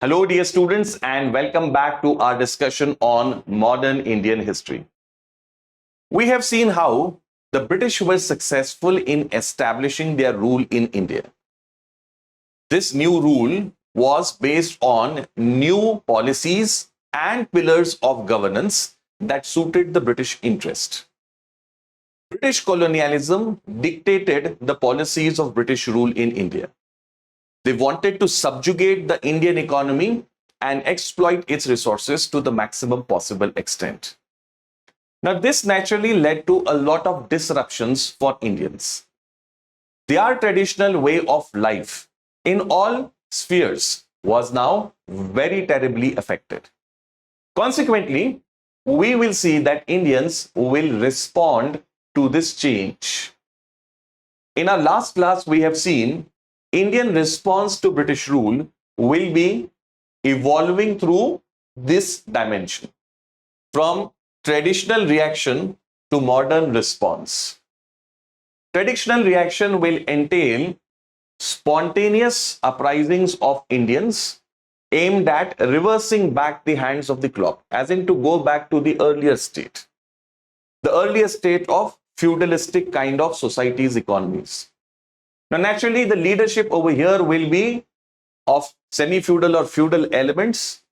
Hello, dear students, and welcome back to our discussion on modern Indian history. We have seen how the British were successful in establishing their rule in India. This new rule was based on new policies and pillars of governance that suited the British interest. British colonialism dictated the policies of British rule in India. They wanted to subjugate the Indian economy and exploit its resources to the maximum possible extent. Now, this naturally led to a lot of disruptions for Indians. Their traditional way of life in all spheres was now very terribly affected. Consequently, we will see that Indians will respond to this change. In our last class, we have seen Indian response to British rule will be evolving through this dimension, from traditional reaction to modern response. Traditional reaction will entail spontaneous uprisings of Indians aimed at reversing back the hands of the clock, as in to go back to the earlier state of feudalistic kind of societies, economies. Now, naturally, the leadership over here will be of semi-feudal or feudal elements.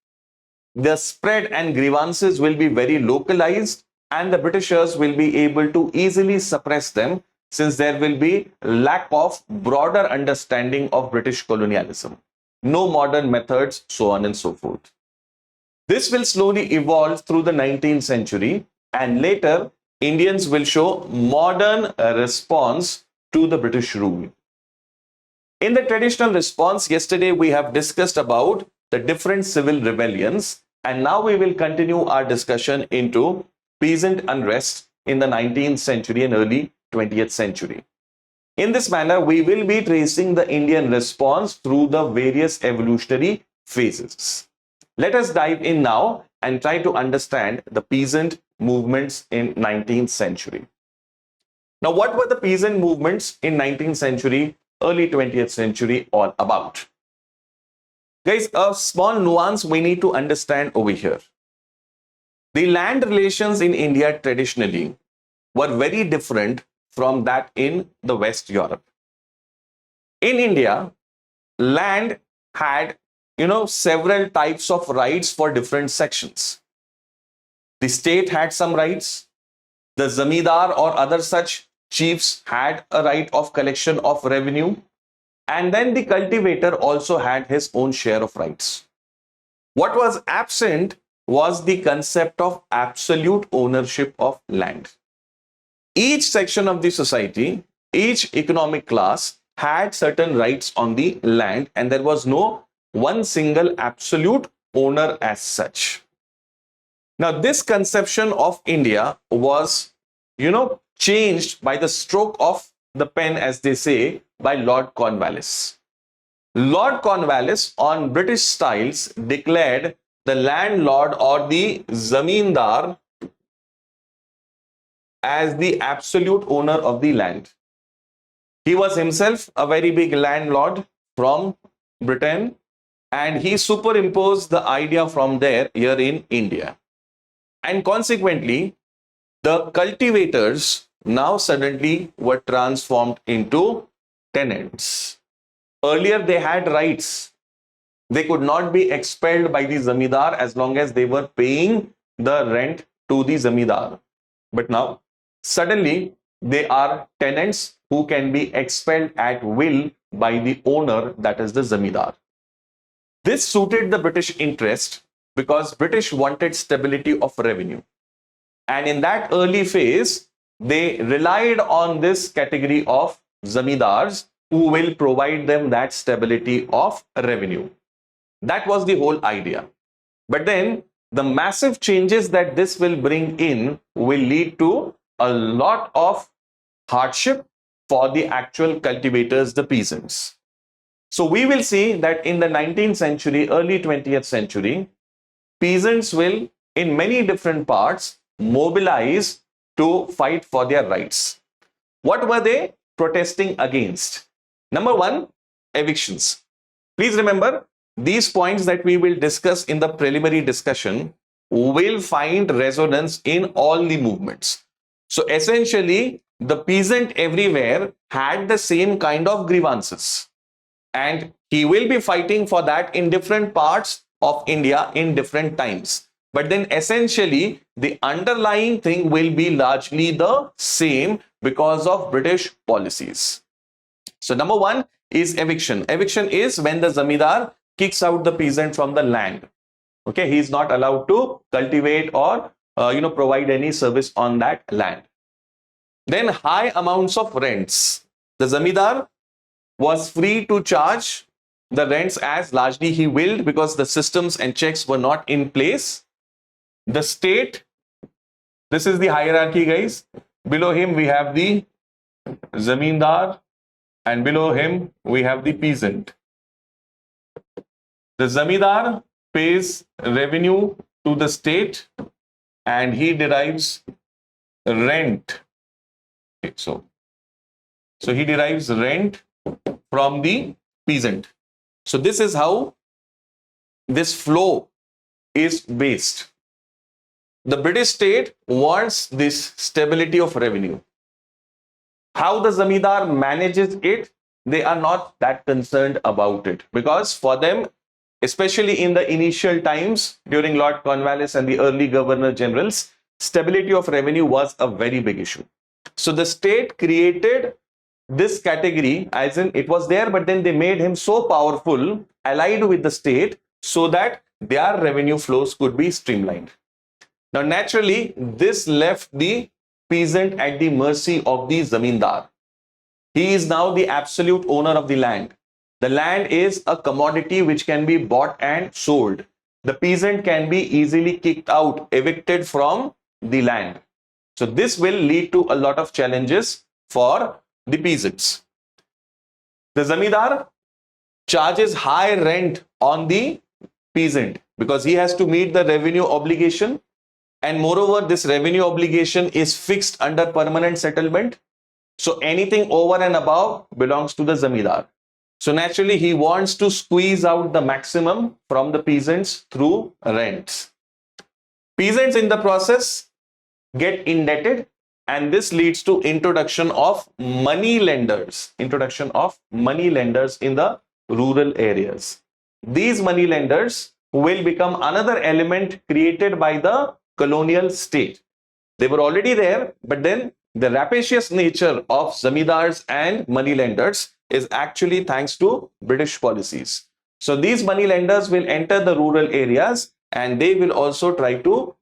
The spread and grievances will be very localized, and the Britishers will be able to easily suppress them since there will be lack of broader understanding of British colonialism. No modern methods, so on and so forth. This will slowly evolve through the 19th century, and later Indians will show modern response to the British rule. In the traditional response, yesterday we have discussed about the different civil rebellions, and now we will continue our discussion into peasant unrest in the 19th century and early 20th century. In this manner, we will be tracing the Indian response through the various evolutionary phases. Let us dive in now and try to understand the peasant movements in 19th century. Now, what were the peasant movements in 19th century, early 20th century all about? Guys, a small nuance we need to understand over here. The land relations in India traditionally were very different from that in the West Europe. In India, land had, several types of rights for different sections. The state had some rights. The zamindar or other such chiefs had a right of collection of revenue, and then the cultivator also had his own share of rights. What was absent was the concept of absolute ownership of land. Each section of the society, each economic class had certain rights on the land, and there was no one single absolute owner as such. Now, this conception of India was, changed by the stroke of the pen, as they say, by Lord Cornwallis. Lord Cornwallis, on British styles, declared the landlord or the zamindar as the absolute owner of the land. He was himself a very big landlord from Britain, and he superimposed the idea from there here in India. And consequently, the cultivators now suddenly were transformed into tenants. Earlier, they had rights. They could not be expelled by the zamindar as long as they were paying the rent to the zamindar. But now, suddenly, they are tenants who can be expelled at will by the owner, that is the zamindar. This suited the British interest because British wanted stability of revenue. And in that early phase, they relied on this category of zamindars who will provide them that stability of revenue. That was the whole idea. But then the massive changes that this will bring in will lead to a lot of hardship for the actual cultivators, the peasants. So we will see that in the 19th century, early 20th century, peasants will, in many different parts, mobilize to fight for their rights. What were they protesting against? Number one, evictions. Please remember, these points that we will discuss in the preliminary discussion will find resonance in all the movements. So essentially, the peasant everywhere had the same kind of grievances, and he will be fighting for that in different parts of India in different times. But then essentially, the underlying thing will be largely the same because of British policies. So number one is eviction. Eviction is when the zamindar kicks out the peasant from the land. Okay, he is not allowed to cultivate or provide any service on that land. Then high amounts of rents. The zamindar was free to charge the rents as largely he willed because the systems and checks were not in place. The state, this is the hierarchy, guys. Below him we have the zamindar, and below him we have the peasant. The zamindar pays revenue to the state and he derives rent. Okay, so he derives rent from the peasant. So this is how this flow is based. The British state wants this stability of revenue. How the zamindar manages it, they are not that concerned about it, because for them, especially in the initial times during Lord Cornwallis and the early governor generals, stability of revenue was a very big issue. So the state created this category, as in it was there, but then they made him so powerful, allied with the state, so that their revenue flows could be streamlined. Now, naturally, this left the peasant at the mercy of the zamindar. He is now the absolute owner of the land. The land is a commodity which can be bought and sold. The peasant can be easily kicked out, evicted from the land. So this will lead to a lot of challenges for the peasants. The zamindar charges high rent on the peasant because he has to meet the revenue obligation, and moreover this revenue obligation is fixed under permanent settlement. So anything over and above belongs to the zamindar. So naturally he wants to squeeze out the maximum from the peasants through rents. Peasants in the process get indebted, and this leads to introduction of money lenders in the rural areas. These money lenders will become another element created by the colonial state. They were already there, but then the rapacious nature of zamindars and money lenders is actually thanks to British policies. So these money lenders will enter the rural areas, and they will also try to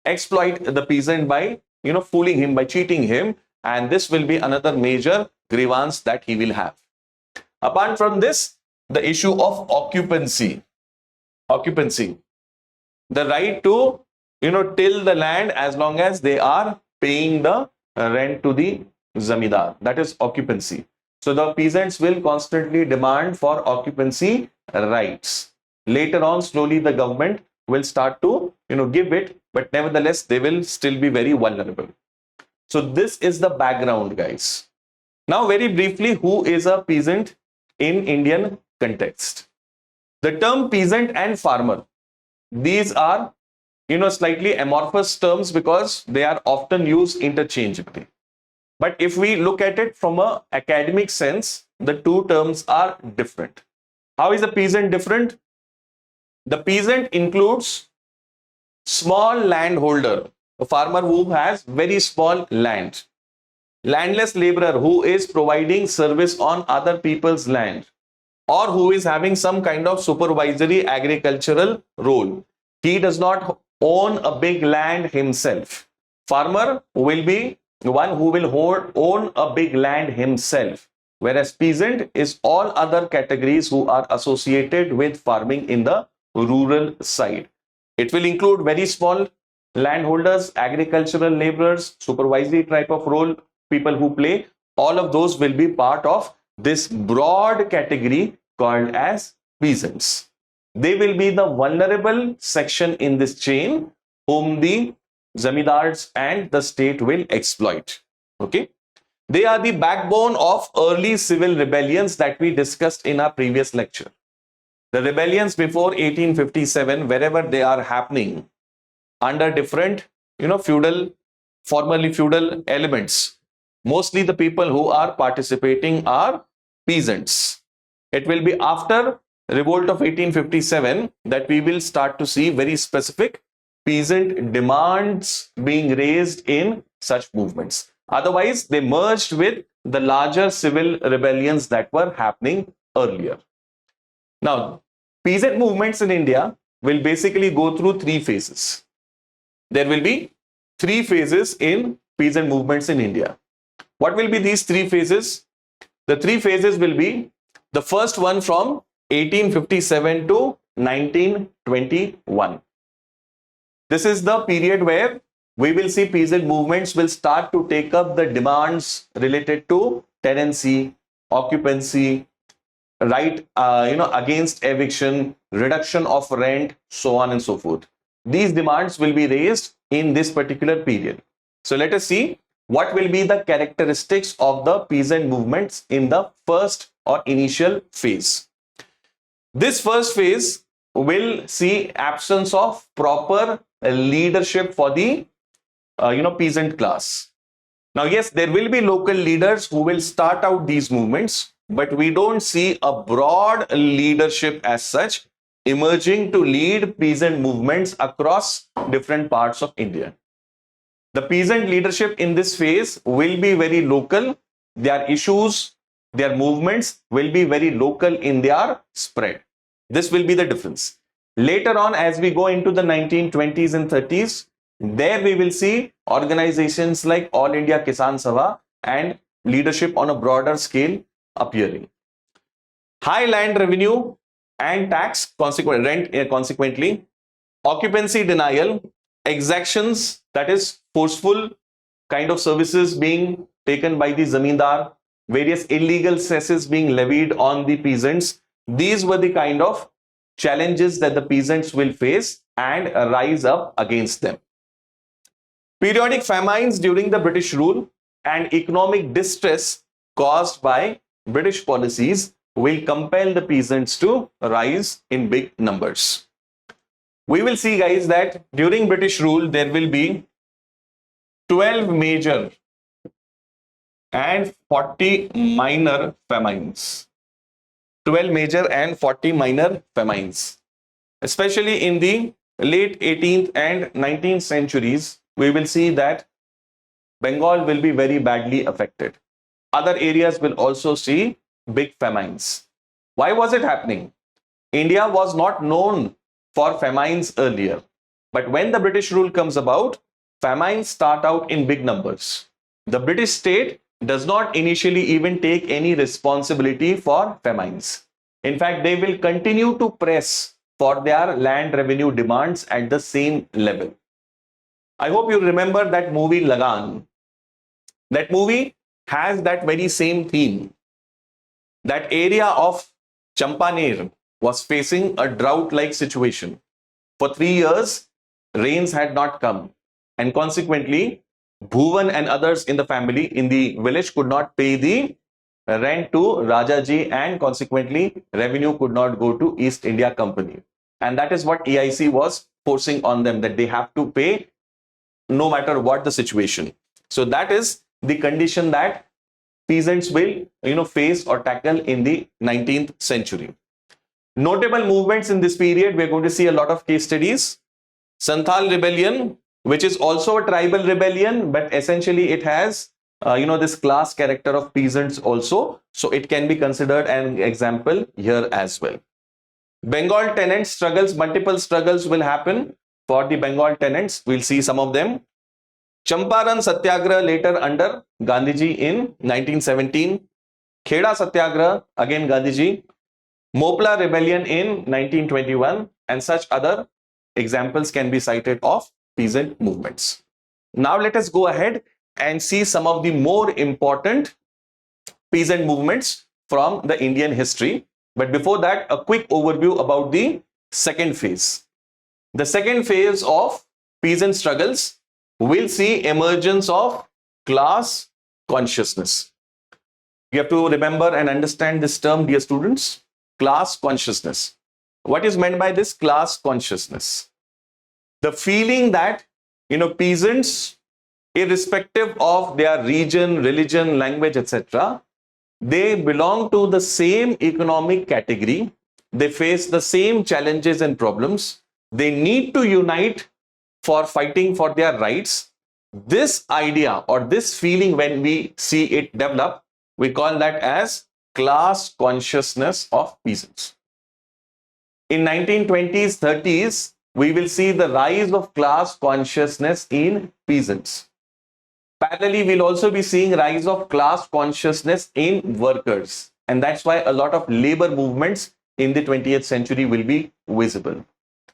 exploit the peasant by fooling him, by cheating him, and this will be another major grievance that he will have. Apart from this, the issue of occupancy, the right to till the land as long as they are paying the rent to the zamindar, that is occupancy. So the peasants will constantly demand for occupancy rights. Later on, slowly the government will start to give it, but nevertheless they will still be very vulnerable. So this is the background, guys. Now very briefly, who is a peasant in Indian context? The term peasant and farmer, these are slightly amorphous terms because they are often used interchangeably. But if we look at it from an academic sense, the two terms are different. How is a peasant different? The peasant includes small landholder, a farmer who has very small land, landless laborer who is providing service on other people's land, or who is having some kind of supervisory agricultural role. He does not own a big land himself. Farmer will be the one who will own a big land himself, whereas peasant is all other categories who are associated with farming in the rural side. It will include very small landholders, agricultural laborers, supervisory type of role people who play. All of those will be part of this broad category called as peasants. They will be the vulnerable section in this chain whom the zamindars and the state will exploit. Okay, they are the backbone of early civil rebellions that we discussed in our previous lecture. The rebellions before 1857, wherever they are happening under different, feudal, formerly feudal elements, mostly the people who are participating are peasants. It will be after revolt of 1857 that we will start to see very specific peasant demands being raised in such movements. Otherwise, they merged with the larger civil rebellions that were happening earlier. Now, peasant movements in India will basically go through three phases. There will be three phases in peasant movements in India. What will be these three phases? The three phases will be the first one from 1857 to 1921. This is the period where we will see peasant movements will start to take up the demands related to tenancy, occupancy, right, against eviction, reduction of rent, so on and so forth. These demands will be raised in this particular period. So let us see what will be the characteristics of the peasant movements in the first or initial phase. This first phase will see absence of proper leadership for the peasant class. Now, yes, there will be local leaders who will start out these movements, but we don't see a broad leadership as such emerging to lead peasant movements across different parts of India. The peasant leadership in this phase will be very local. Their issues, their movements will be very local in their spread. This will be the difference. Later on, as we go into the 1920s and 30s, there we will see organizations like All India Kisan Sabha and leadership on a broader scale appearing. High land revenue and tax, consequently, occupancy denial, exactions, that is forceful kind of services being taken by the zamindar, various illegal cesses being levied on the peasants. These were the kind of challenges that the peasants will face and rise up against them. Periodic famines during the British rule and economic distress caused by British policies will compel the peasants to rise in big numbers. We will see, guys, that during British rule, there will be 12 major and 40 minor famines. 12 major and 40 minor famines. Especially in the late 18th and 19th centuries, we will see that Bengal will be very badly affected. Other areas will also see big famines. Why was it happening? India was not known for famines earlier. But when the British rule comes about, famines start out in big numbers. The British state does not initially even take any responsibility for famines. In fact, they will continue to press for their land revenue demands at the same level. I hope you remember that movie Lagan. That movie has that very same theme. That area of Champaner was facing a drought-like situation. For 3 years, rains had not come, and consequently, Bhuvan and others in the family in the village could not pay the rent to Rajaji, and consequently, revenue could not go to East India Company. And that is what EIC was forcing on them, that they have to pay no matter what the situation. So that is the condition that peasants will face or tackle in the 19th century. Notable movements in this period, we're going to see a lot of case studies. Santhal rebellion, which is also a tribal rebellion, but essentially it has this class character of peasants also, so it can be considered an example here as well. Bengal tenant struggles, multiple struggles will happen for the Bengal tenants. We'll see some of them. Champaran Satyagraha later under Gandhiji in 1917. Kheda Satyagraha, again Gandhiji. Mopla rebellion in 1921, and such other examples can be cited of peasant movements. Now let us go ahead and see some of the more important peasant movements from the Indian history. But before that, a quick overview about the second phase. The second phase of peasant struggles will see emergence of class consciousness. You have to remember and understand this term, dear students, class consciousness. What is meant by this? Class consciousness. The feeling that, peasants, irrespective of their region, religion, language, etc., they belong to the same economic category. They face the same challenges and problems. They need to unite for fighting for their rights. This idea or this feeling, when we see it develop, we call that as class consciousness of peasants. In 1920s, 30s, we will see the rise of class consciousness in peasants. Parallelly, we'll also be seeing rise of class consciousness in workers. And that's why a lot of labor movements in the 20th century will be visible.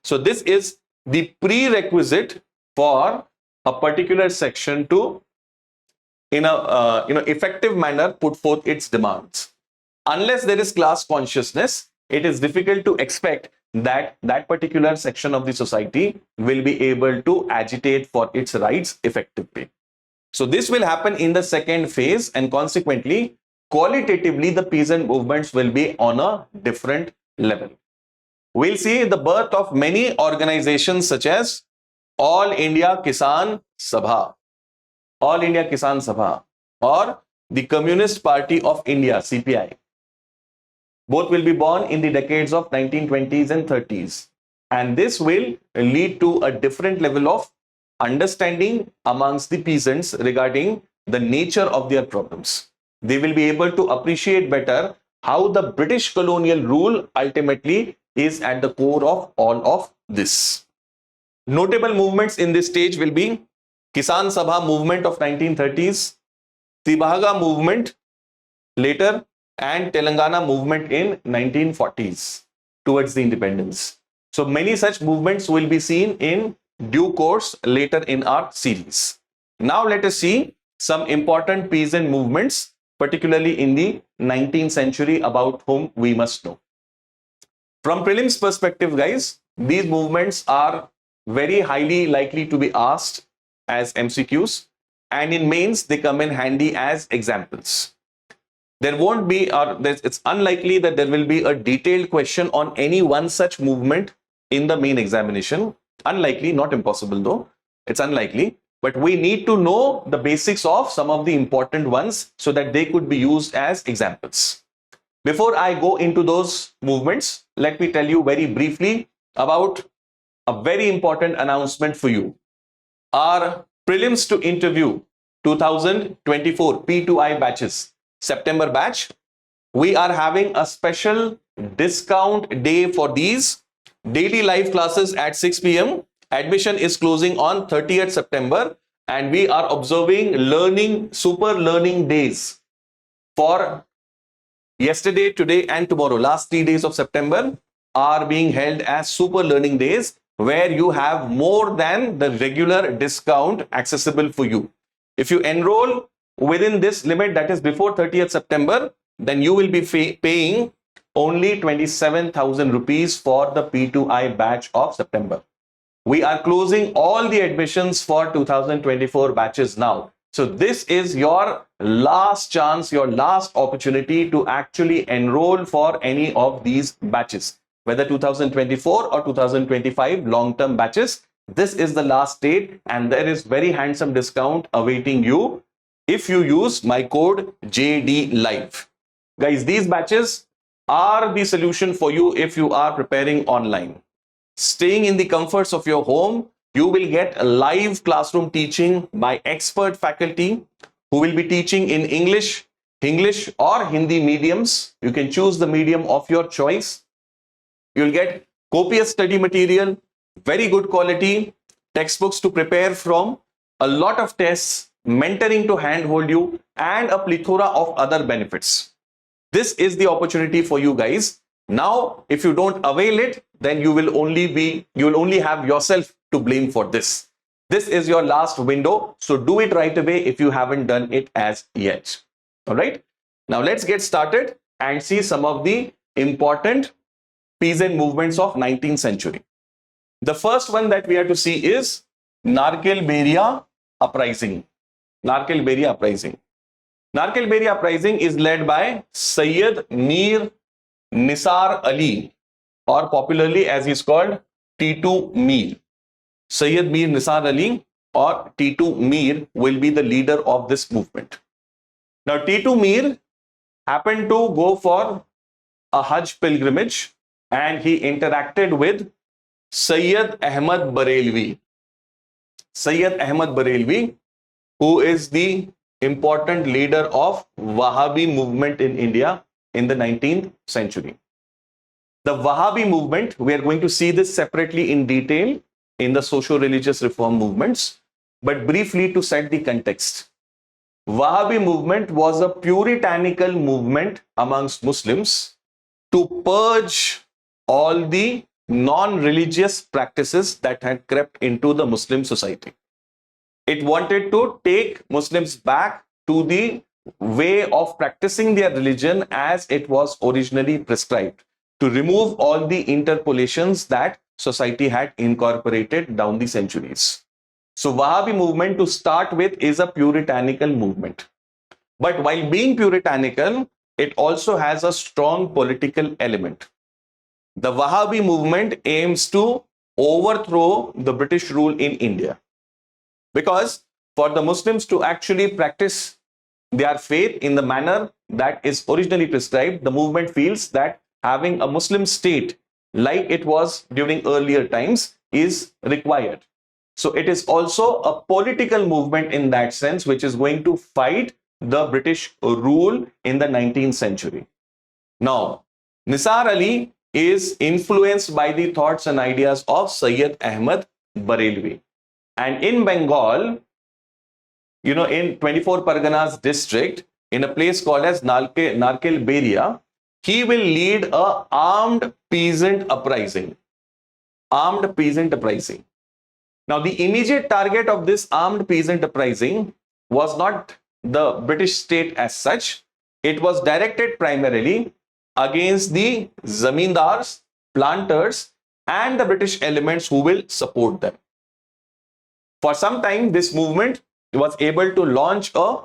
So this is the prerequisite for a particular section to, in a effective manner, put forth its demands. Unless there is class consciousness, it is difficult to expect that that particular section of the society will be able to agitate for its rights effectively. So this will happen in the second phase, and consequently, qualitatively, the peasant movements will be on a different level. We'll see the birth of many organizations such as All India Kisan Sabha, All India Kisan Sabha, or the Communist Party of India, CPI. Both will be born in the decades of 1920s and 30s. And this will lead to a different level of understanding amongst the peasants regarding the nature of their problems. They will be able to appreciate better how the British colonial rule ultimately is at the core of all of this. Notable movements in this stage will be Kisan Sabha movement of 1930s, Tibaga movement later, and Telangana movement in 1940s towards the independence. So many such movements will be seen in due course later in our series. Now let us see some important peasant movements, particularly in the 19th century, about whom we must know. From prelims perspective, guys, these movements are very highly likely to be asked as MCQs, and in mains they come in handy as examples. There won't be, or it's unlikely that there will be a detailed question on any one such movement in the main examination. Unlikely, not impossible though. It's unlikely. But we need to know the basics of some of the important ones so that they could be used as examples. Before I go into those movements, let me tell you very briefly about a very important announcement for you. Our prelims to interview 2024 P2I batches, September batch, we are having a special discount day for these daily live classes at 6 p.m. Admission is closing on 30th September, and we are observing super learning days for yesterday, today, and tomorrow. Last 3 days of September are being held as super learning days, where you have more than the regular discount accessible for you. If you enroll within this limit, that is before 30th September, then you will be paying only 27,000 rupees for the P2I batch of September. We are closing all the admissions for 2024 batches now. So this is your last chance, your last opportunity to actually enroll for any of these batches, whether 2024 or 2025 long-term batches. This is the last date, and there is very handsome discount awaiting you if you use my code JDLive. Guys, these batches are the solution for you if you are preparing online. Staying in the comforts of your home, you will get a live classroom teaching by expert faculty who will be teaching in English or Hindi mediums. You can choose the medium of your choice. You'll get copious study material, very good quality, textbooks to prepare from, a lot of tests, mentoring to handhold you, and a plethora of other benefits. This is the opportunity for you guys. Now, if you don't avail it, then you will only have yourself to blame for this. This is your last window, so do it right away if you haven't done it as yet. All right. Now let's get started and see some of the important peasant movements of 19th century. The first one that we have to see is Narkelberia uprising. Narkelberia uprising. Narkelberia uprising is led by Sayyid Mir Nisar Ali. or popularly as he's called, T2 Mir. Sayyid Mir Nisar Ali or T2 Mir will be the leader of this movement. Now, T2 Mir happened to go for a Hajj pilgrimage and he interacted with Sayyid Ahmad Barelvi. Sayyid Ahmad Barelvi, who is the important leader of Wahhabi movement in India in the 19th century. The Wahhabi movement, we are going to see this separately in detail in the socio-religious reform movements, but briefly to set the context. Wahhabi movement was a puritanical movement amongst Muslims to purge all the non-religious practices that had crept into the Muslim society. It wanted to take Muslims back to the way of practicing their religion as it was originally prescribed, to remove all the interpolations that society had incorporated down the centuries. So Wahhabi movement, to start with, is a puritanical movement. But while being puritanical, it also has a strong political element. The Wahhabi movement aims to overthrow the British rule in India. Because for the Muslims to actually practice their faith in the manner that is originally prescribed, the movement feels that having a Muslim state like it was during earlier times is required. So it is also a political movement in that sense, which is going to fight the British rule in the 19th century. Now, Nisar Ali is influenced by the thoughts and ideas of Sayyid Ahmad Barelvi. And in Bengal, in 24 Parganas district, in a place called as Narkel Beria, he will lead a armed peasant uprising. Armed peasant uprising. Now, the immediate target of this armed peasant uprising was not the British state as such. It was directed primarily against the zamindars, planters, and the British elements who will support them. For some time, this movement was able to launch a,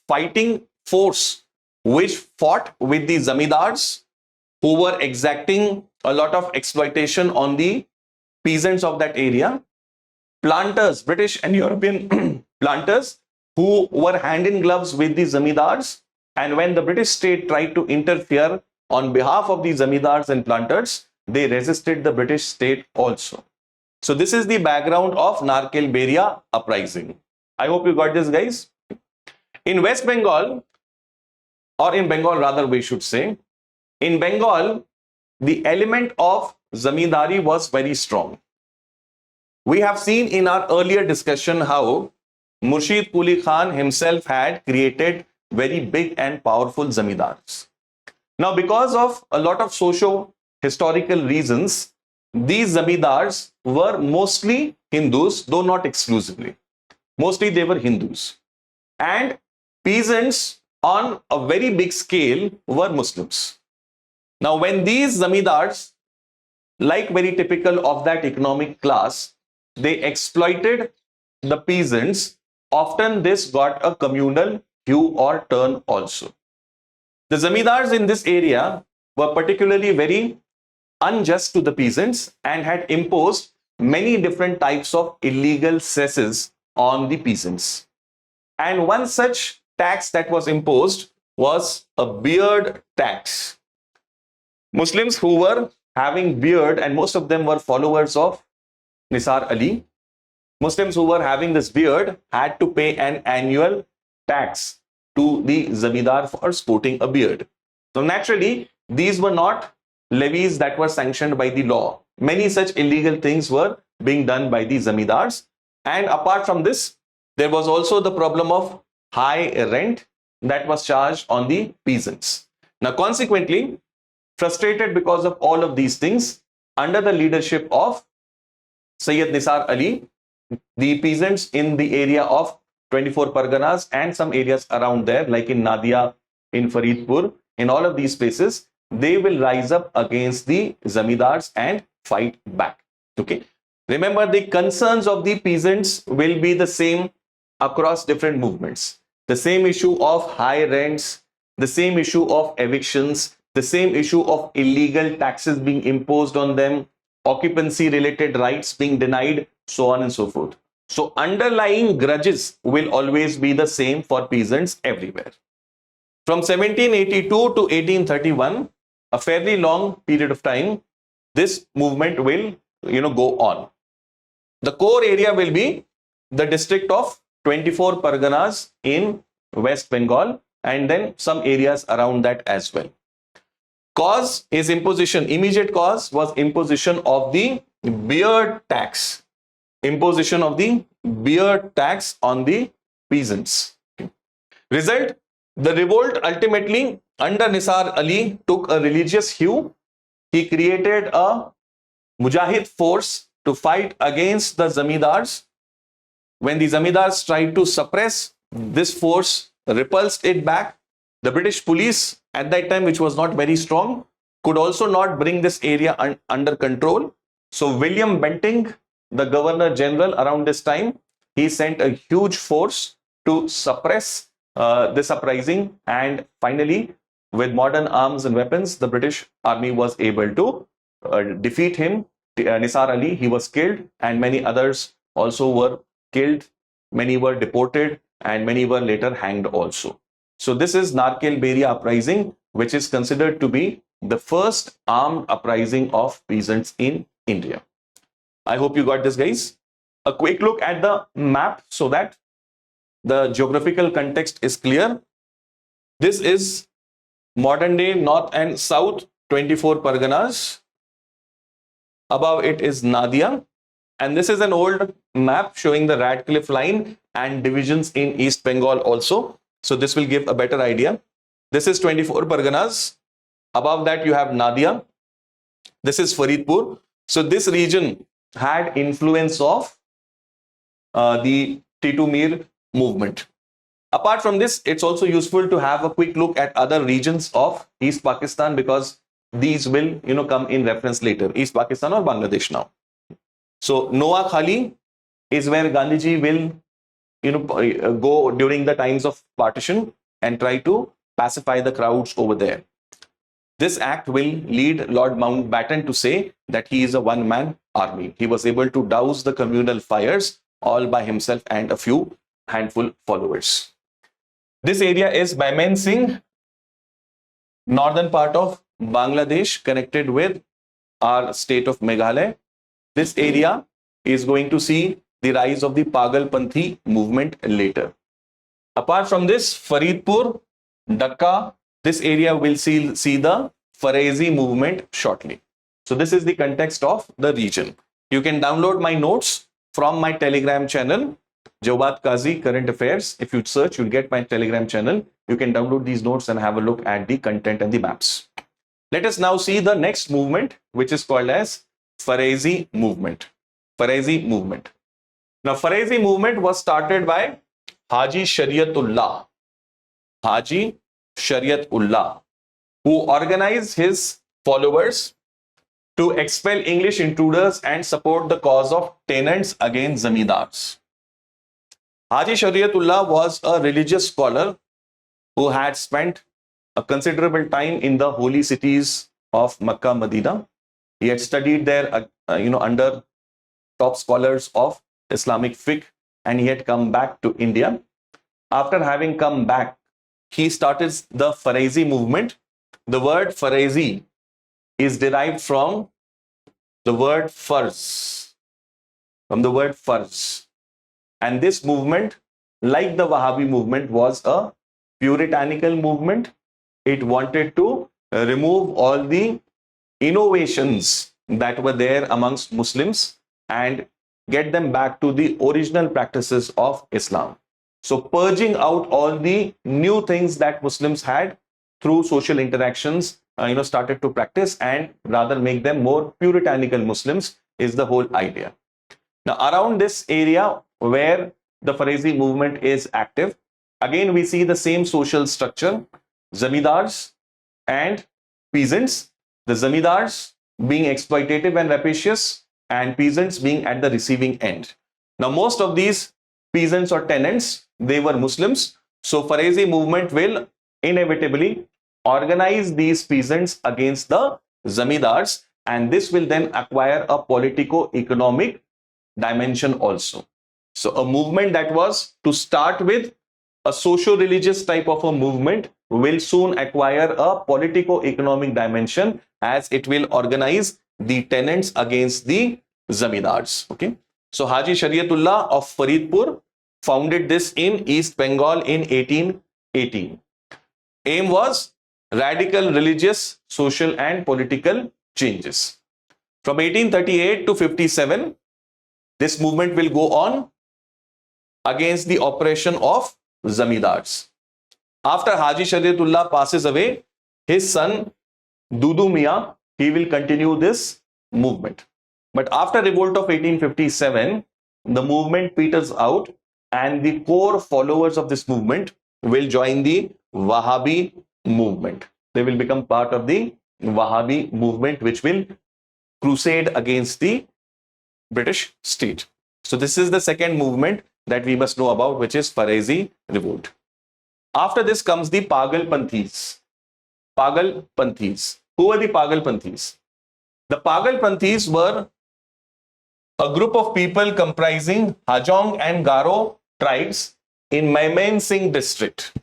fighting force which fought with the zamindars who were exacting a lot of exploitation on the peasants of that area, planters, British and European planters who were hand in gloves with the zamindars, and when the British state tried to interfere on behalf of the zamindars and planters, they resisted the British state also. So this is the background of Narkel Beria uprising. I hope you got this, guys. In West Bengal, or in Bengal rather we should say, in Bengal, the element of zamindari was very strong. We have seen in our earlier discussion how Murshid Quli Khan himself had created very big and powerful zamindars. Now, because of a lot of socio-historical reasons, these zamindars were mostly Hindus, though not exclusively. Mostly they were Hindus. And peasants on a very big scale were Muslims. Now, when these zamindars, like very typical of that economic class, they exploited the peasants, often this got a communal hue or turn also. The zamindars in this area were particularly very unjust to the peasants and had imposed many different types of illegal cesses on the peasants. And one such tax that was imposed was a beard tax. Muslims who were having beard, and most of them were followers of Nisar Ali, Muslims who were having this beard had to pay an annual tax to the zamindar for sporting a beard. So naturally, these were not levies that were sanctioned by the law. Many such illegal things were being done by the zamindars. And apart from this, there was also the problem of high rent that was charged on the peasants. Now, consequently, frustrated because of all of these things, under the leadership of Sayyid Nisar Ali, the peasants in the area of 24 Parganas and some areas around there, like in Nadia, in Faridpur, in all of these places, they will rise up against the zamindars and fight back. Okay. Remember, the concerns of the peasants will be the same across different movements. The same issue of high rents, the same issue of evictions, the same issue of illegal taxes being imposed on them, occupancy related rights being denied, so on and so forth. So underlying grudges will always be the same for peasants everywhere. From 1782 to 1831, a fairly long period of time, this movement will go on. The core area will be the district of 24 Parganas in West Bengal, and then some areas around that as well. Cause is imposition. Immediate cause was imposition of the beard tax. Imposition of the beard tax on the peasants. Result, the revolt ultimately under Nisar Ali took a religious hue. He created a Mujahid force to fight against the Zamindars. When the Zamindars tried to suppress, this force repulsed it back. The British police at that time, which was not very strong, could also not bring this area under control. So William Bentinck, the Governor General around this time, he sent a huge force to suppress this uprising, and finally, with modern arms and weapons, the British army was able to defeat him. Nisar Ali, he was killed, and many others also were killed. Many were deported, and many were later hanged also. So this is Narkel Beria uprising, which is considered to be the first armed uprising of peasants in India. I hope you got this, guys. A quick look at the map so that the geographical context is clear. This is modern day North and South 24 Parganas. Above it is Nadia. And this is an old map showing the Radcliffe line and divisions in East Bengal also. So this will give a better idea. This is 24 Parganas. Above that you have Nadia. This is Faridpur. So this region had influence of the Titu Mir movement. Apart from this, it's also useful to have a quick look at other regions of East Pakistan, because these will come in reference later. East Pakistan or Bangladesh now. So Noa Khali is where Gandhiji will go during the times of partition and try to pacify the crowds over there. This act will lead Lord Mountbatten to say that he is a one-man army. He was able to douse the communal fires all by himself and a few handful followers. This area is Baimen Singh, northern part of Bangladesh, connected with our state of Meghalaya. This area is going to see the rise of the Pagalpanthi movement later. Apart from this, Faridpur, Dhaka, this area will see the Farezi movement shortly. So this is the context of the region. You can download my notes from my Telegram channel, Jawwad Kazi Current Affairs. If you search, you'll get my Telegram channel. You can download these notes and have a look at the content and the maps. Let us now see the next movement, which is called as Farezi movement. Farezi movement. Now, Farezi movement was started by Haji Shariatullah. Haji Shariatullah, who organized his followers to expel English intruders and support the cause of tenants against zamindars. Haji Shariatullah was a religious scholar who had spent a considerable time in the holy cities of Makkah, Medina. He had studied there, under top scholars of Islamic fiqh, and he had come back to India. After having come back, he started the Farezi movement. The word Farezi is derived from the word farz, And this movement, like the Wahhabi movement, was a puritanical movement. It wanted to remove all the innovations that were there amongst Muslims and get them back to the original practices of Islam. So purging out all the new things that Muslims had through social interactions, started to practice, and rather make them more puritanical Muslims is the whole idea. Now, around this area where the Farezi movement is active, again we see the same social structure: zamindars and peasants. The zamindars being exploitative and rapacious, and peasants being at the receiving end. Now, most of these peasants or tenants, they were Muslims. So Farezi movement will inevitably organize these peasants against the zamindars, and this will then acquire a politico-economic dimension also. So a movement that was to start with a socio-religious type of a movement will soon acquire a politico-economic dimension, as it will organize the tenants against the zamindars. Okay. So Haji Shariatullah of Faridpur founded this in East Bengal in 1818. Aim was radical religious, social and political changes. From 1838 to 57, this movement will go on against the oppression of zamindars. After Haji Shariatullah passes away, his son Dudu Mian, he will continue this movement. But after revolt of 1857, the movement peters out, and the core followers of this movement will join the Wahhabi movement. They will become part of the Wahhabi movement, which will crusade against the British state. So this is the second movement that we must know about, which is Farezi revolt. After this comes the Pagalpanthis. Pagalpanthis. Who were the Pagalpanthis? The Pagalpanthis were a group of people comprising Hajong and Garo tribes in Mymensingh district.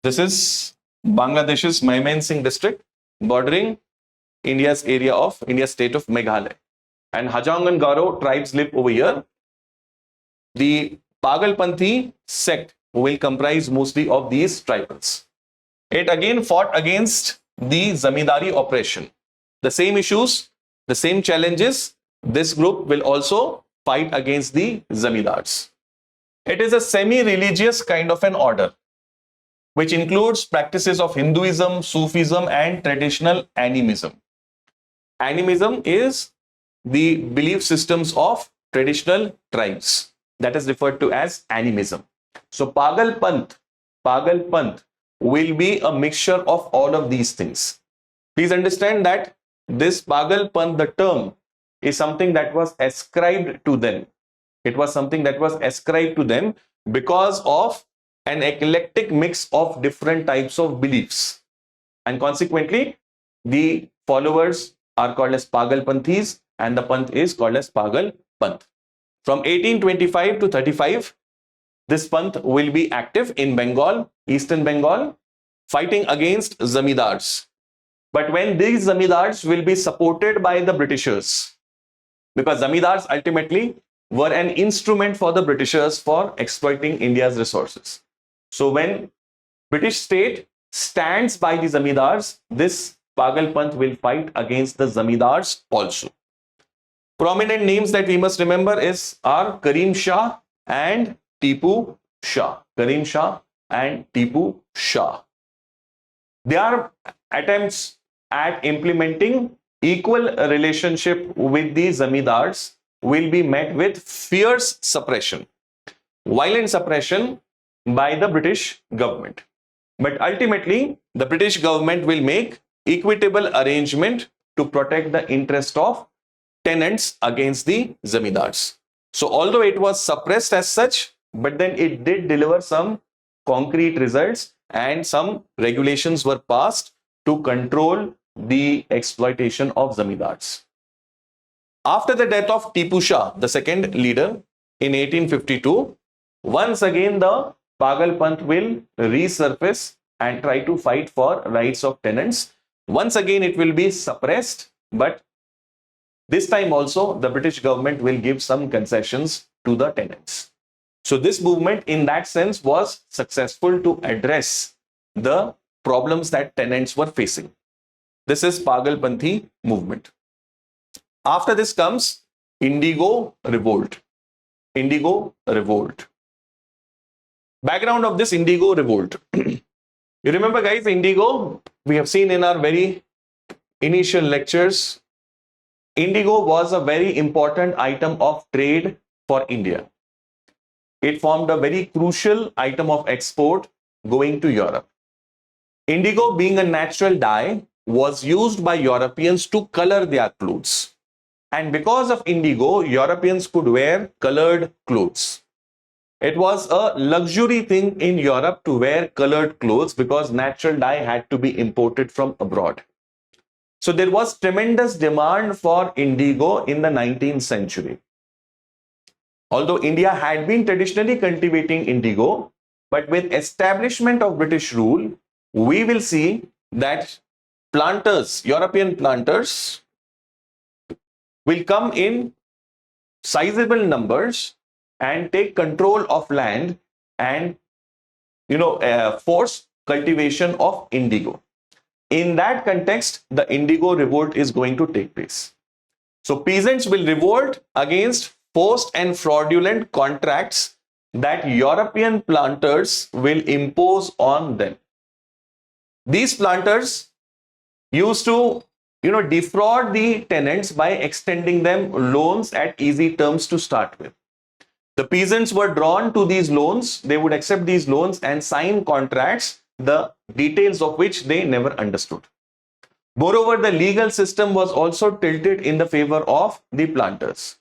This is Bangladesh's Mymensingh district, bordering India's state of Meghalaya. And Hajong and Garo tribes live over here. The Pagalpanthi sect will comprise mostly of these tribals. It again fought against the zamindari oppression. The same issues, the same challenges, this group will also fight against the zamindars. It is a semi-religious kind of an order, which includes practices of Hinduism, Sufism and traditional animism. Animism is the belief systems of traditional tribes. That is referred to as animism. So Pagalpanth will be a mixture of all of these things. Please understand that this Pagalpanth, the term, is something that was ascribed to them. It was something that was ascribed to them because of an eclectic mix of different types of beliefs. And consequently, the followers are called as Pagalpanthis and the Panth is called as Pagalpanth. From 1825 to 35, this Panth will be active in Bengal, Eastern Bengal, fighting against zamindars. But when these zamindars will be supported by the Britishers, because zamindars ultimately were an instrument for the Britishers for exploiting India's resources. So when British state stands by the zamindars, this Pagalpanth will fight against the zamindars also. Prominent names that we must remember are Karim Shah and Tipu Shah. Karim Shah and Tipu Shah. Their attempts at implementing equal relationship with the zamindars will be met with fierce suppression, violent suppression by the British government. But ultimately, the British government will make equitable arrangement to protect the interest of tenants against the zamindars. So although it was suppressed as such, but then it did deliver some concrete results and some regulations were passed to control the exploitation of zamindars. After the death of Tipu Shah, the second leader, in 1852, once again the Pagalpanth will resurface and try to fight for rights of tenants. Once again it will be suppressed, but this time also the British government will give some concessions to the tenants. So this movement in that sense was successful to address the problems that tenants were facing. This is Pagalpanthi movement. After this comes Indigo Revolt. Indigo Revolt. Background of this Indigo Revolt. You remember guys, Indigo, we have seen in our very initial lectures, Indigo was a very important item of trade for India. It formed a very crucial item of export going to Europe. Indigo, being a natural dye, was used by Europeans to color their clothes. And because of indigo, Europeans could wear colored clothes. It was a luxury thing in Europe to wear colored clothes because natural dye had to be imported from abroad. So there was tremendous demand for indigo in the 19th century. Although India had been traditionally cultivating indigo, but with establishment of British rule, we will see that planters, European planters, will come in sizable numbers and take control of land and force cultivation of indigo. In that context, the indigo revolt is going to take place. So peasants will revolt against forced and fraudulent contracts that European planters will impose on them. These planters used to defraud the tenants by extending them loans at easy terms to start with. The peasants were drawn to these loans. They would accept these loans and sign contracts, the details of which they never understood. Moreover, the legal system was also tilted in the favor of the planters.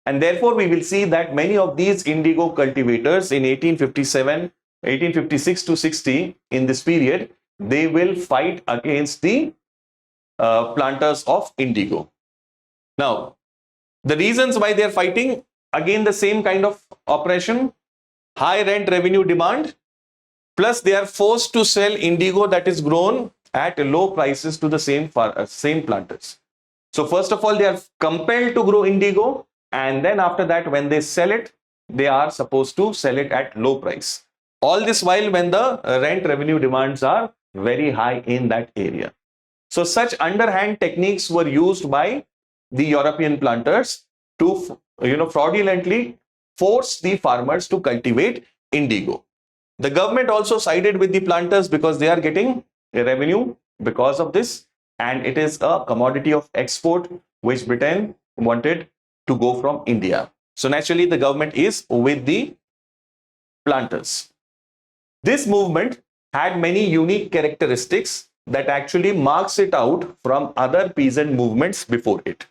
And therefore, we will see that many of these indigo cultivators in 1857, 1856 to 60, in this period, they will fight against the planters of indigo. Now, the reasons why they are fighting, again the same kind of oppression, high rent revenue demand, plus they are forced to sell indigo that is grown at low prices to the same planters. So first of all, they are compelled to grow indigo, and then after that, when they sell it, they are supposed to sell it at low price. All this while when the rent revenue demands are very high in that area. So such underhand techniques were used by the European planters to fraudulently force the farmers to cultivate indigo. The government also sided with the planters because they are getting a revenue because of this, and it is a commodity of export which Britain wanted to go from India. So naturally the government is with the planters. This movement had many unique characteristics that actually marks it out from other peasant movements before it.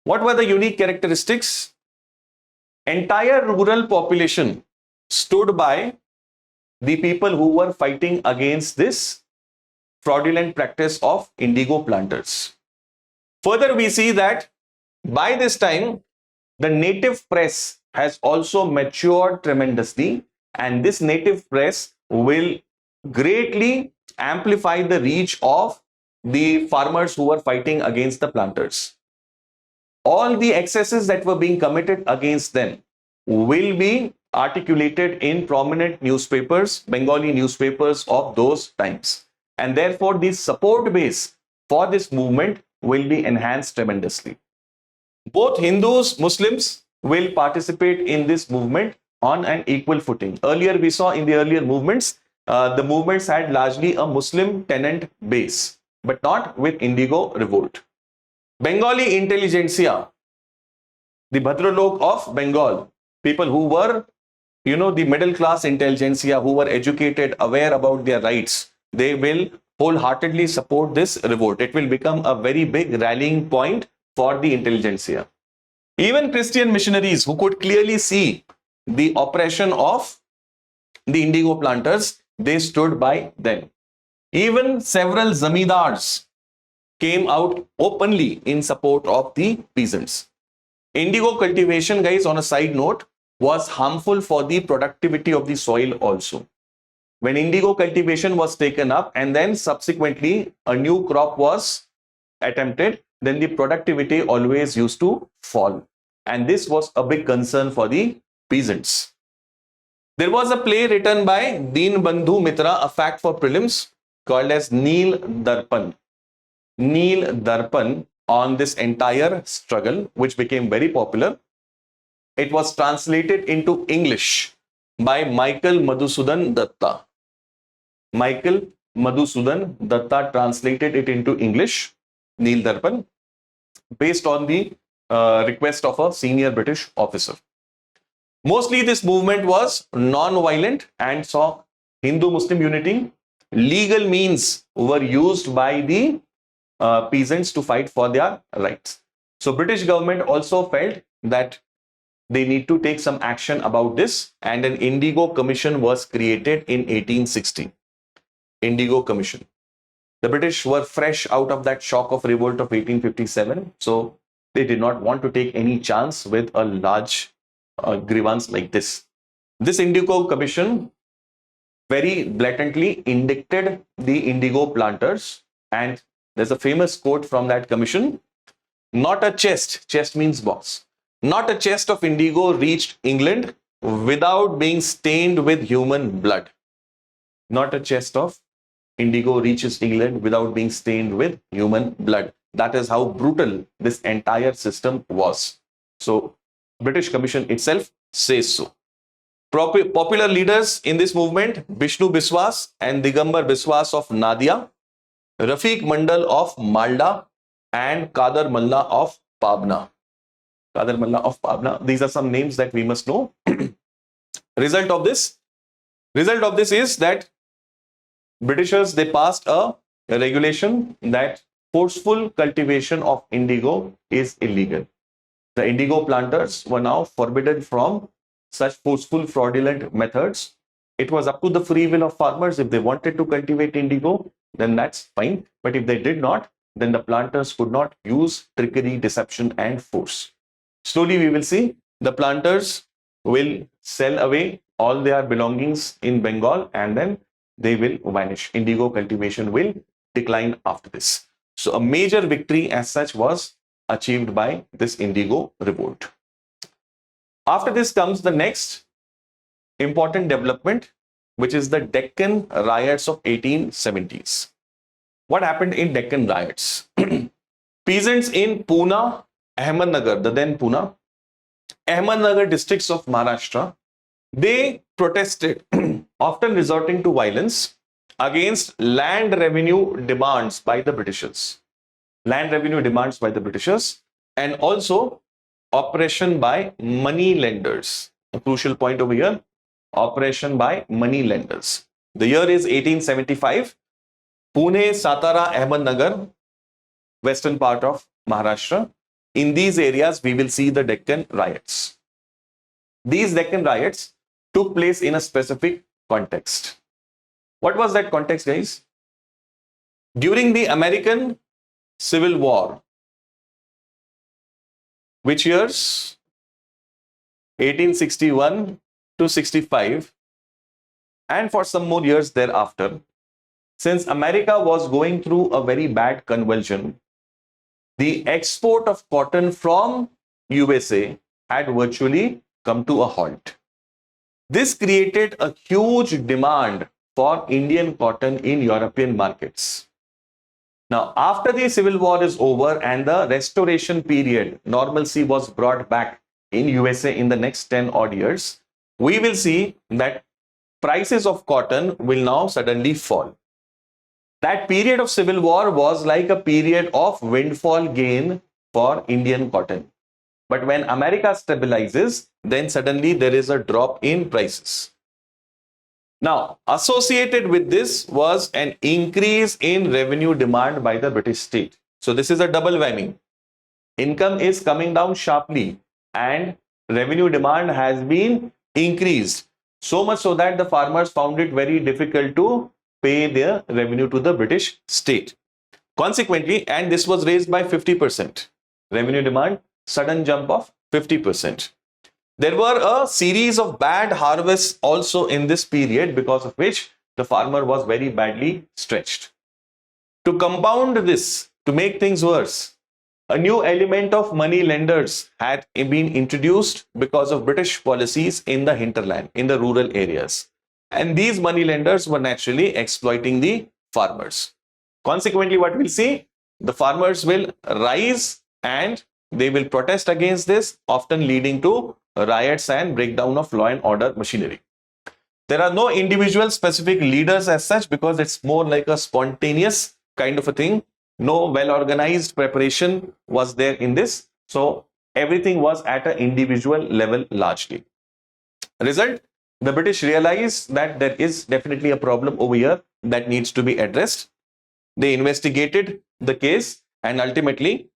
What were the unique characteristics? Entire rural population stood by the people who were fighting against this fraudulent practice of indigo planters. Further, we see that by this time, the native press has also matured tremendously, and this native press will greatly amplify the reach of the farmers who were fighting against the planters. All the excesses that were being committed against them will be articulated in prominent newspapers, Bengali newspapers of those times. And therefore, the support base for this movement will be enhanced tremendously. Both Hindus, Muslims will participate in this movement on an equal footing. Earlier, we saw in the earlier movements, the movements had largely a Muslim tenant base, but not with indigo revolt. Bengali intelligentsia, the Bhadralok of Bengal, people who were, the middle class intelligentsia, who were educated, aware about their rights, they will wholeheartedly support this revolt. It will become a very big rallying point for the intelligentsia. Even Christian missionaries who could clearly see the oppression of the indigo planters, they stood by them. Even several zamindars came out openly in support of the peasants. Indigo cultivation, guys, on a side note, was harmful for the productivity of the soil also. When indigo cultivation was taken up and then subsequently a new crop was attempted, then the productivity always used to fall. And this was a big concern for the peasants. There was a play written by Deenbandhu Mitra, a fact for prelims, called as Neel Darpan. Neel Darpan, on this entire struggle, which became very popular. It was translated into English by Michael Madhusudan Datta. Michael Madhusudan Datta translated it into English, Neel Darpan, based on the request of a senior British officer. Mostly this movement was non-violent and saw Hindu-Muslim unity. Legal means were used by the peasants to fight for their rights. So British government also felt that they need to take some action about this, and an Indigo Commission was created in 1860. Indigo Commission. The British were fresh out of that shock of revolt of 1857, so they did not want to take any chance with a large grievance like this. This Indigo Commission very blatantly indicted the indigo planters, and there's a famous quote from that commission: not a chest means box, not a chest of indigo reached England without being stained with human blood. Not a chest of indigo reaches England without being stained with human blood. That is how brutal this entire system was. So, British Commission itself says so. Popular leaders in this movement: Vishnu Biswas and Digambar Biswas of Nadia, Rafiq Mandal of Malda, and Kadar Malla of Pabna. Kadar Malla of Pabna. These are some names that we must know. Result of this is that Britishers, they passed a regulation that forceful cultivation of indigo is illegal. The indigo planters were now forbidden from such forceful fraudulent methods. It was up to the free will of farmers. If they wanted to cultivate indigo, then that's fine. But if they did not, then the planters could not use trickery, deception, and force. Slowly we will see the planters will sell away all their belongings in Bengal, and then they will vanish. Indigo cultivation will decline after this. So a major victory as such was achieved by this indigo revolt. After this comes the next important development, which is the Deccan riots of 1870s. What happened in Deccan riots? Peasants in Pune, Ahmednagar, the then Pune, Ahmednagar districts of Maharashtra, they protested, often resorting to violence, against land revenue demands by the Britishers. Land revenue demands by the Britishers, and also oppression by money lenders. A crucial point over here: oppression by money lenders. The year is 1875. Pune, Satara, Ahmednagar, western part of Maharashtra. In these areas, we will see the Deccan riots. These Deccan riots took place in a specific context. What was that context, guys? During the American Civil War. Which years? 1861 to 65, and for some more years thereafter. Since America was going through a very bad convulsion, the export of cotton from USA had virtually come to a halt. This created a huge demand for Indian cotton in European markets. Now, after the Civil War is over and the restoration period, normalcy was brought back in USA in the next 10 odd years, we will see that prices of cotton will now suddenly fall. That period of Civil War was like a period of windfall gain for Indian cotton. But when America stabilizes, then suddenly there is a drop in prices. Now, associated with this was an increase in revenue demand by the British state. So this is a double whammy. Income is coming down sharply and revenue demand has been increased. So much so that the farmers found it very difficult to pay their revenue to the British state. Consequently, and this was raised by 50%. Revenue demand, sudden jump of 50%. There were a series of bad harvests also in this period, because of which the farmer was very badly stretched. To compound this, to make things worse, a new element of money lenders had been introduced because of British policies in the hinterland, in the rural areas. And these money lenders were naturally exploiting the farmers. Consequently, what we'll see, the farmers will rise and they will protest against this, often leading to riots and breakdown of law and order machinery. There are no individual specific leaders as such, because it's more like a spontaneous kind of a thing. No well-organized preparation was there in this. So everything was at an individual level largely. Result, the British realized that there is definitely a problem over here that needs to be addressed. They investigated the case, and ultimately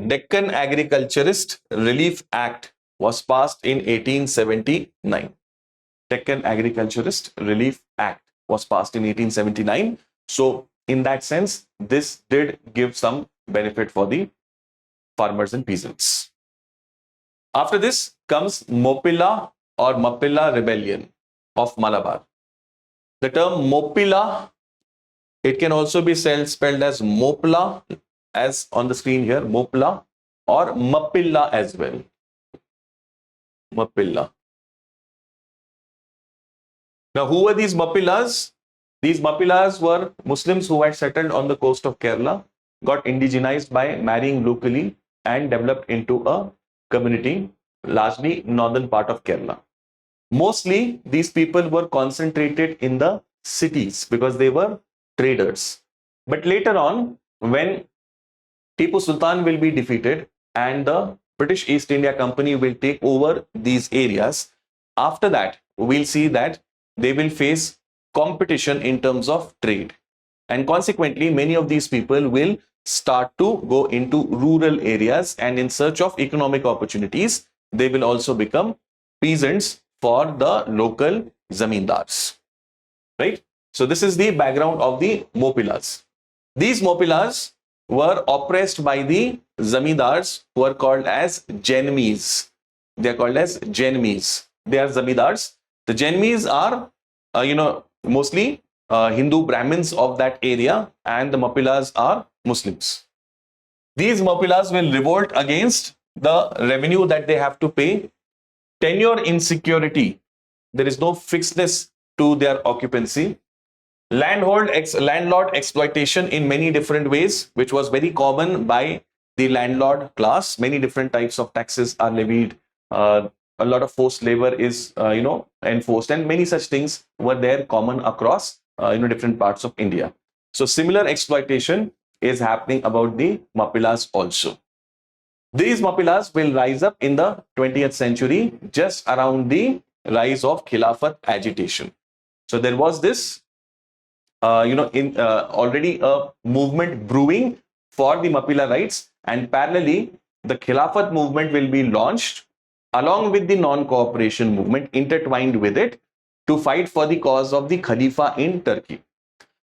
Deccan Agriculturist Relief Act was passed in 1879. Deccan Agriculturist Relief Act was passed in 1879. So in that sense, this did give some benefit for the farmers and peasants. After this comes Mopilla or Mappilla rebellion of Malabar. The term Mopilla, it can also be spelled as Mopla, as on the screen here, Mopla, or Mappilla as well. Mappilla. Now, who were these Mappillas? These Mappillas were Muslims who had settled on the coast of Kerala, got indigenized by marrying locally, and developed into a community, largely northern part of Kerala. Mostly, these people were concentrated in the cities because they were traders. But later on, when Tipu Sultan will be defeated and the British East India Company will take over these areas, after that, we'll see that they will face competition in terms of trade. And consequently, many of these people will start to go into rural areas, and in search of economic opportunities, they will also become peasants for the local zamindars. Right? So this is the background of the Mopillas. These Mopillas were oppressed by the zamindars who are called as Jainmis. They are called as Jainmis. They are zamindars. The Jainmis are, mostly Hindu Brahmins of that area, and the Mopillas are Muslims. These Mopillas will revolt against the revenue that they have to pay, tenure insecurity. There is no fixedness to their occupancy. Landlord exploitation in many different ways, which was very common by the landlord class. Many different types of taxes are levied. A lot of forced labor is, enforced, and many such things were there common across, different parts of India. So similar exploitation is happening about the Mappillas also. These Mappillas will rise up in the 20th century, just around the rise of Khilafat agitation. So there was this, already a movement brewing for the Mappilla rights, and parallelly, the Khilafat movement will be launched along with the non-cooperation movement, intertwined with it, to fight for the cause of the Khalifa in Turkey.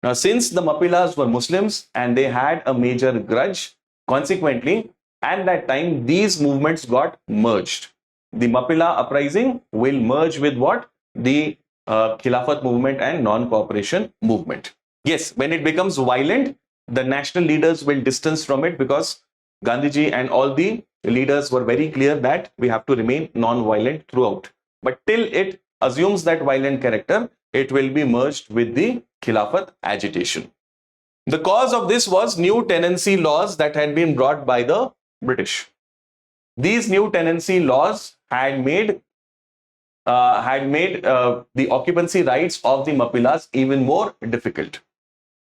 Now, since the Mappillas were Muslims and they had a major grudge, consequently, at that time, these movements got merged. The Mappilla uprising will merge with what? The Khilafat movement and non-cooperation movement. Yes, when it becomes violent, the national leaders will distance from it, because Gandhiji and all the leaders were very clear that we have to remain non-violent throughout. But till it assumes that violent character, it will be merged with the Khilafat agitation. The cause of this was new tenancy laws that had been brought by the British. These new tenancy laws had made the occupancy rights of the Mappillas even more difficult.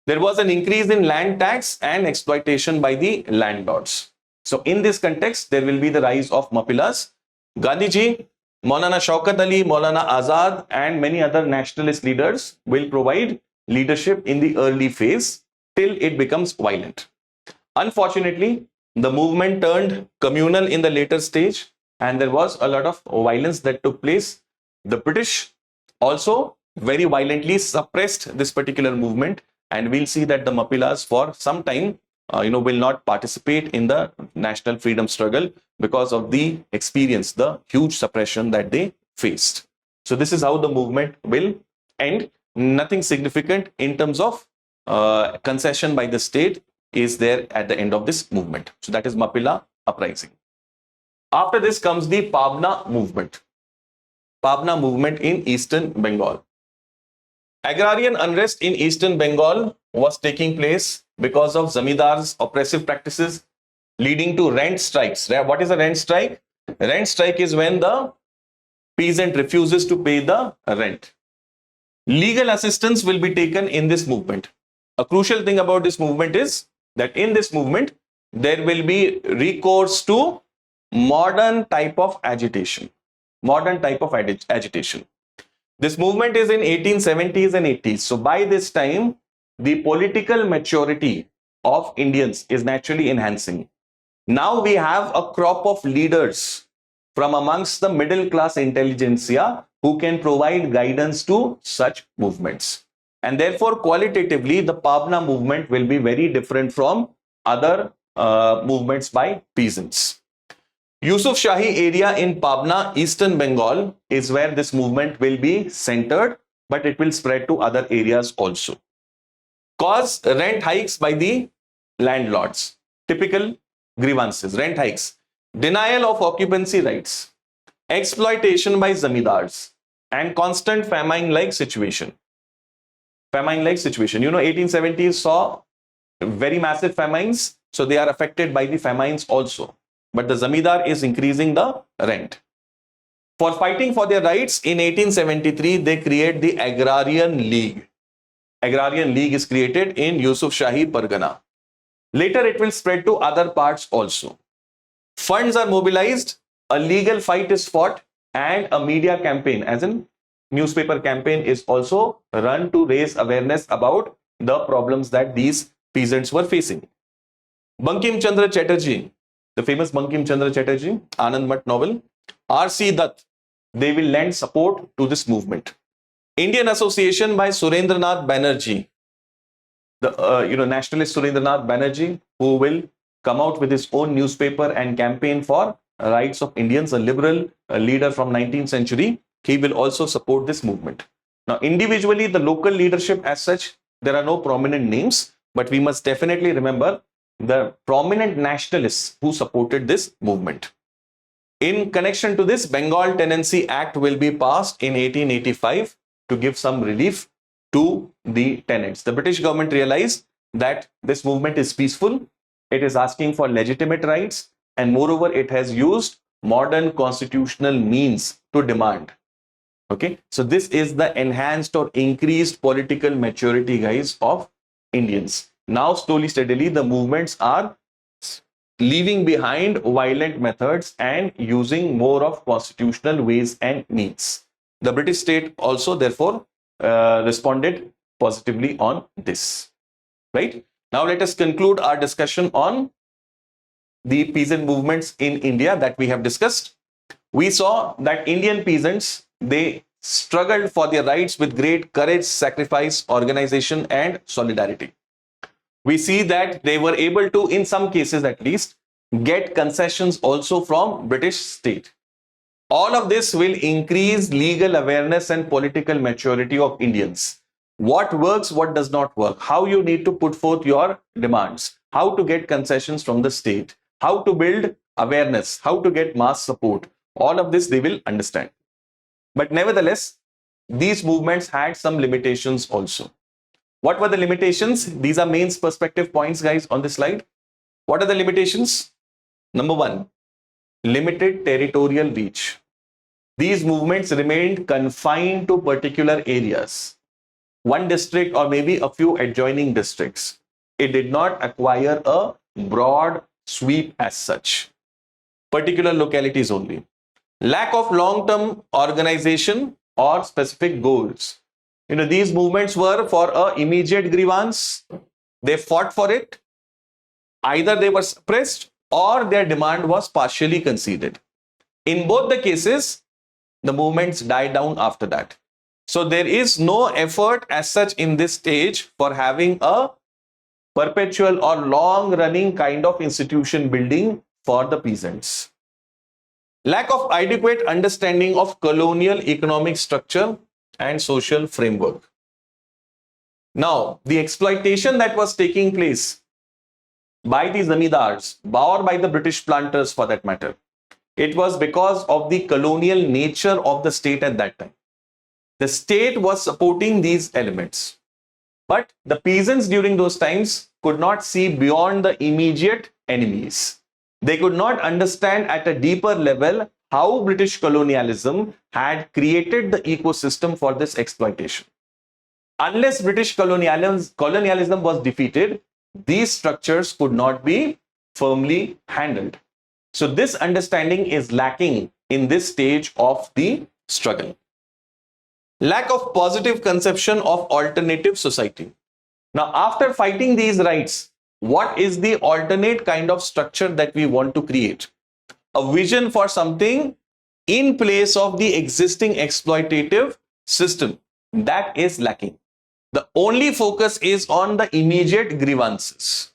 There was an increase in land tax and exploitation by the landlords. So in this context, there will be the rise of Mappillas. Gandhiji, Maulana Shaukat Ali, Maulana Azad, and many other nationalist leaders will provide leadership in the early phase till it becomes violent. Unfortunately, the movement turned communal in the later stage, and there was a lot of violence that took place. The British also very violently suppressed this particular movement, and we'll see that the Mappillas for some time will not participate in the national freedom struggle because of the experience, the huge suppression that they faced. So this is how the movement will end. Nothing significant in terms of concession by the state is there at the end of this movement. So that is Mappilla uprising. After this comes the Pabna movement. Pabna movement in Eastern Bengal. Agrarian unrest in Eastern Bengal was taking place because of zamindars' oppressive practices, leading to rent strikes. What is a rent strike? A rent strike is when the peasant refuses to pay the rent. Legal assistance will be taken in this movement. A crucial thing about this movement is that in this movement, there will be recourse to modern type of agitation. Modern type of agitation. This movement is in 1870s and 80s. So by this time, the political maturity of Indians is naturally enhancing. Now we have a crop of leaders from amongst the middle class intelligentsia who can provide guidance to such movements. And therefore, qualitatively, the Pabna movement will be very different from other movements by peasants. Yusuf Shahi area in Pabna, Eastern Bengal, is where this movement will be centered, but it will spread to other areas also. Cause rent hikes by the landlords. Typical grievances, rent hikes, denial of occupancy rights, exploitation by zamindars, and constant famine-like situation. Famine-like situation. 1870s saw very massive famines, so they are affected by the famines also. But the zamindar is increasing the rent. For fighting for their rights, in 1873, they create the Agrarian League. Agrarian League is created in Yusuf Shahi Pargana. Later, it will spread to other parts also. Funds are mobilized, a legal fight is fought, and a media campaign, as in newspaper campaign, is also run to raise awareness about the problems that these peasants were facing. Bankim Chandra Chatterjee, the famous Bankim Chandra Chatterjee, Anand Math novel, R.C. Dutt, they will lend support to this movement. Indian Association by Surendranath Banerjee, the nationalist Surendranath Banerjee, who will come out with his own newspaper and campaign for rights of Indians, a liberal leader from 19th century. He will also support this movement. Now, individually, the local leadership as such, there are no prominent names, but we must definitely remember the prominent nationalists who supported this movement. In connection to this, Bengal Tenancy Act will be passed in 1885 to give some relief to the tenants. The British government realized that this movement is peaceful, it is asking for legitimate rights, and moreover, it has used modern constitutional means to demand. Okay, so this is the enhanced or increased political maturity, guys, of Indians. Now, slowly, steadily, the movements are leaving behind violent methods and using more of constitutional ways and means. The British state also, therefore, responded positively on this. Right? Now, let us conclude our discussion on the peasant movements in India that we have discussed. We saw that Indian peasants, they struggled for their rights with great courage, sacrifice, organization, and solidarity. We see that they were able to, in some cases at least, get concessions also from British state. All of this will increase legal awareness and political maturity of Indians. What works, what does not work, how you need to put forth your demands, how to get concessions from the state, how to build awareness, how to get mass support. All of this they will understand. But nevertheless, these movements had some limitations also. What were the limitations? These are main perspective points, guys, on this slide. What are the limitations? Number one, limited territorial reach. These movements remained confined to particular areas, one district or maybe a few adjoining districts. It did not acquire a broad sweep as such. Particular localities only. Lack of long-term organization or specific goals. These movements were for an immediate grievance. They fought for it. Either they were suppressed or their demand was partially conceded. In both the cases, the movements died down after that. So there is no effort as such in this stage for having a perpetual or long-running kind of institution building for the peasants. Lack of adequate understanding of colonial economic structure and social framework. Now, the exploitation that was taking place by the zamindars or by the British planters for that matter, it was because of the colonial nature of the state at that time. The state was supporting these elements. But the peasants during those times could not see beyond the immediate enemies. They could not understand at a deeper level how British colonialism had created the ecosystem for this exploitation. Unless British colonialism was defeated, these structures could not be firmly handled. So this understanding is lacking in this stage of the struggle. Lack of positive conception of alternative society. Now, after fighting these rights, what is the alternate kind of structure that we want to create? A vision for something in place of the existing exploitative system. That is lacking. The only focus is on the immediate grievances.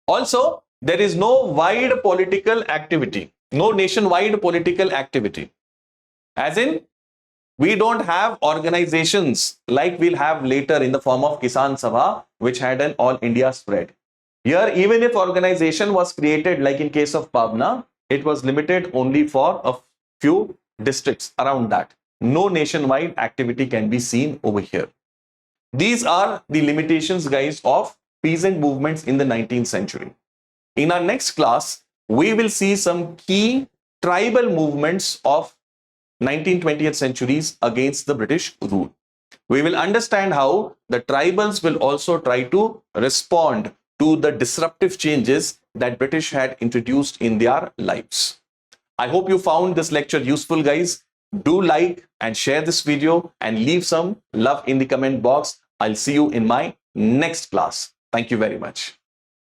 Also, there is no wide political activity, no nationwide political activity. As in, we don't have organizations like we'll have later in the form of Kisan Sabha, which had an all India spread. Here, even if organization was created, like in case of Pabna, it was limited only for a few districts around that. No nationwide activity can be seen over here. These are the limitations, guys, of peasant movements in the 19th century. In our next class, we will see some key tribal movements of 19th, 20th centuries against the British rule. We will understand how the tribals will also try to respond to the disruptive changes that British had introduced in their lives. I hope you found this lecture useful, guys. Do like and share this video and leave some love in the comment box. I'll see you in my next class. Thank you very much.